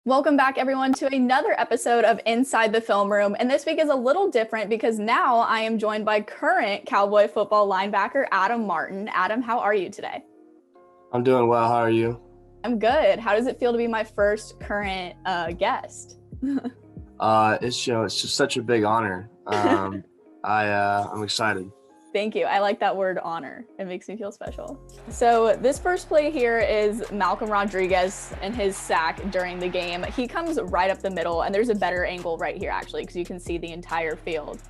Welcome back, everyone, to another episode of Inside the Film Room. And this week is a little different because now I am joined by current Cowboy football linebacker Adam Martin. Adam, how are you today? I'm doing well. How are you? I'm good. How does it feel to be my first current guest? It's just such a big honor. I'm excited. Thank you. I like that word honor. It makes me feel special. So this first play here is Malcolm Rodriguez and his sack during the game. He comes right up the middle, and there's a better angle right here, actually, because you can see the entire field.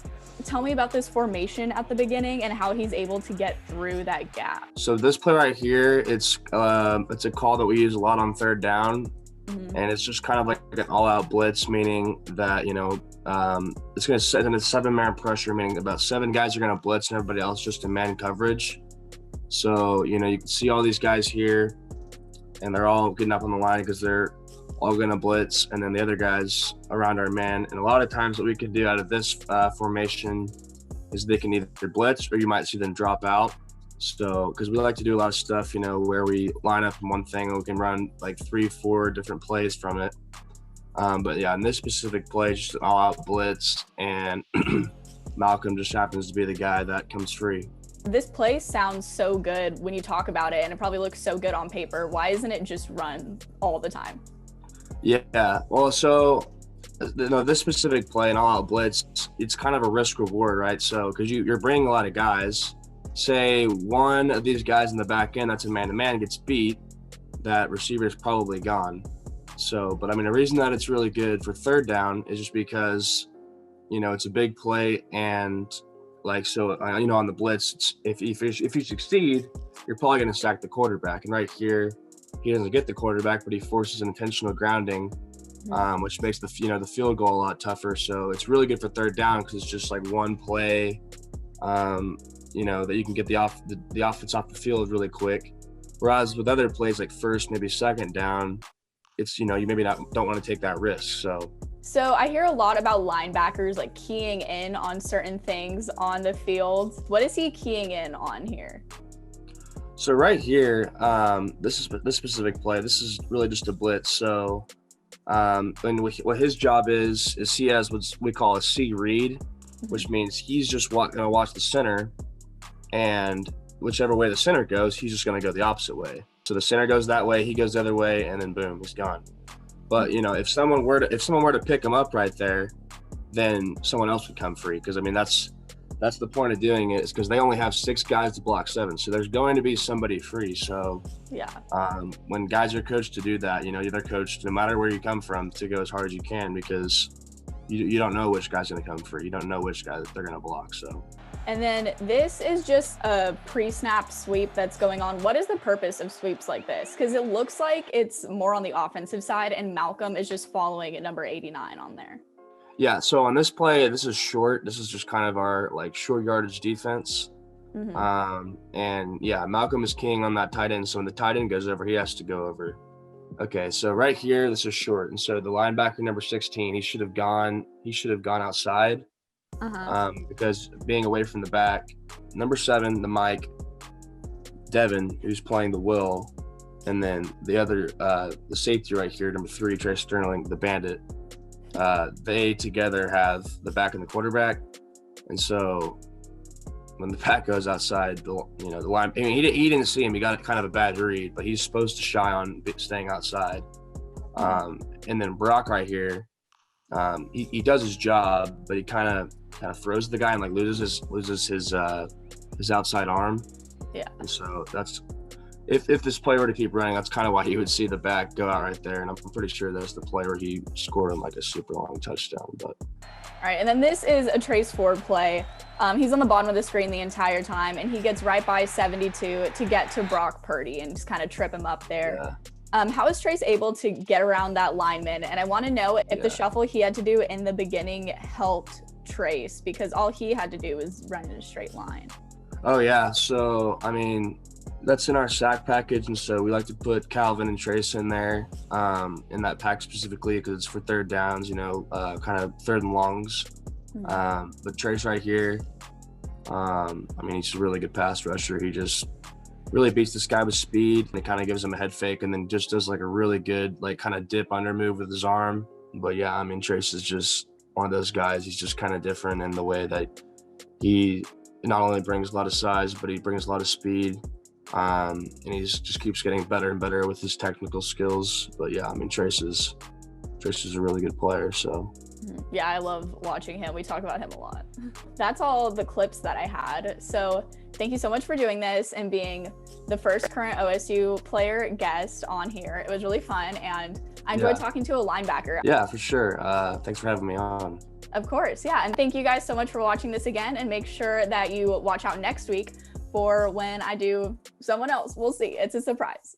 Tell me about this formation at the beginning and how he's able to get through that gap. So this play right here, it's a call that we use a lot on third down. And it's just kind of like an all-out blitz, meaning that, it's going to set in a 7-man pressure, meaning about 7 guys are going to blitz and everybody else just in man coverage. So, you can see all these guys here, and they're all getting up on the line because they're all going to blitz, and then the other guys around our man. And a lot of times what we can do out of this formation is they can either blitz or you might see them drop out. So, because we like to do a lot of stuff, where we line up in one thing and we can run like 3-4 different plays from it. But yeah, in this specific play, just an all-out blitz, and Malcolm just happens to be the guy that comes free. This play sounds so good when you talk about it, and it probably looks so good on paper. Why isn't it just run all the time? Yeah, well, so this specific play, an all-out blitz, it's kind of a risk reward, right? So, because you're bringing a lot of guys. Say one of these guys in the back end that's a man-to-man gets beat, that receiver is probably gone. So, but the reason that it's really good for third down is just because, it's a big play, and on the blitz, if you succeed, you're probably going to sack the quarterback. And right here, he doesn't get the quarterback, but he forces an intentional grounding, which makes the field goal a lot tougher. So it's really good for third down because it's just like one play. That you can get the offense off the field really quick. Whereas with other plays like first, maybe second down, it's, you maybe don't want to take that risk. So I hear a lot about linebackers like keying in on certain things on the field. What is he keying in on here? So right here, this specific play, this is really just a blitz. So and what his job is he has what we call a C read, which means he's just going to watch the center, and whichever way the center goes, he's just going to go the opposite way. So the center goes that way, he goes the other way, and then boom, he's gone. But if someone were to pick him up right there, then someone else would come free. Because that's the point of doing it, is because they only have 6 guys to block 7, so there's going to be somebody free. So yeah, when guys are coached to do that, they're coached no matter where you come from to go as hard as you can, because you don't know which guy's going to come free. You don't know which guy that they're going to block. So. And then this is just a pre-snap sweep that's going on. What is the purpose of sweeps like this? Because it looks like it's more on the offensive side, and Malcolm is just following at number 89 on there. Yeah, so on this play, this is short. This is just kind of our short yardage defense. And yeah, Malcolm is keying on that tight end. So when the tight end goes over, he has to go over. Okay, so right here, this is short. And so the linebacker number 16, he should have gone outside. Because being away from the back, number 7, the Mike, Devin, who's playing the Will, and then the other, the safety right here, number 3, Trey Sterling, the Bandit, they together have the back and the quarterback. And so when the back goes outside, the line, he didn't see him. He got kind of a bad read, but he's supposed to shy on staying outside. And then Brock right here, he does his job, but he kind of throws the guy and loses his outside arm. Yeah. And so that's if this play were to keep running, that's kind of why he would see the back go out right there. And I'm pretty sure that's the play where he scored him a super long touchdown. But all right, and then this is a Trace Ford play. He's on the bottom of the screen the entire time, and he gets right by 72 to get to Brock Purdy and just kind of trip him up there. Yeah. How is Trace able to get around that lineman? And I want to know if the shuffle he had to do in the beginning helped Trace, because all he had to do was run in a straight line. Oh, yeah. So, that's in our sack package, and so we like to put Calvin and Trace in there in that pack specifically because it's for third downs, kind of third and longs. But Trace right here, he's a really good pass rusher. He just really beats this guy with speed, and it kind of gives him a head fake, and then just does like a really good like kind of dip under move with his arm. But yeah, I mean, Trace is just one of those guys. He's just kind of different in the way that he not only brings a lot of size, but he brings a lot of speed. And he just keeps getting better and better with his technical skills. But yeah, I mean, Trace is a really good player. So yeah, I love watching him. We talk about him a lot. That's all the clips that I had. So thank you so much for doing this and being the first current OSU player guest on here. It was really fun, and I enjoyed talking to a linebacker. Yeah, for sure. Thanks for having me on. Of course, yeah. And thank you guys so much for watching this again, and make sure that you watch out next week for when I do someone else. We'll see. It's a surprise.